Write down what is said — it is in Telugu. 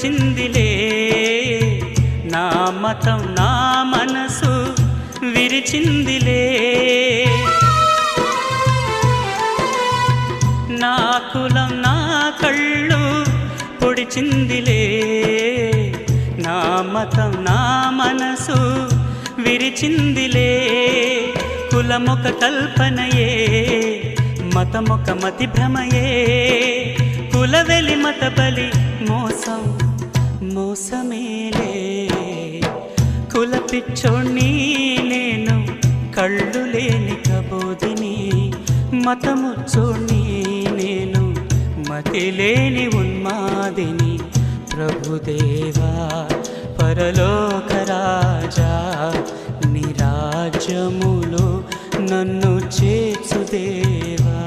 పొడిచిందిలే నా మతం నా మనసు విరిచిందిలే నా కులం నా కళ్ళు పొడిచిందిలే నా మతం నా మనసు విరిచిందిలే కులమొక కల్పనయే మతమొక మతి భ్రమయే కులవెలి మత బలి మోసం మోసమేలే కుల పిచ్చోణ్ణి నేను కళ్ళు లేని కబోదిని మతముచ్చోణ్ణి నేను మతి లేని ఉన్మాదిని ప్రభుదేవా పరలోక రాజా నీ రాజ్యములో నన్ను చేర్చుదేవా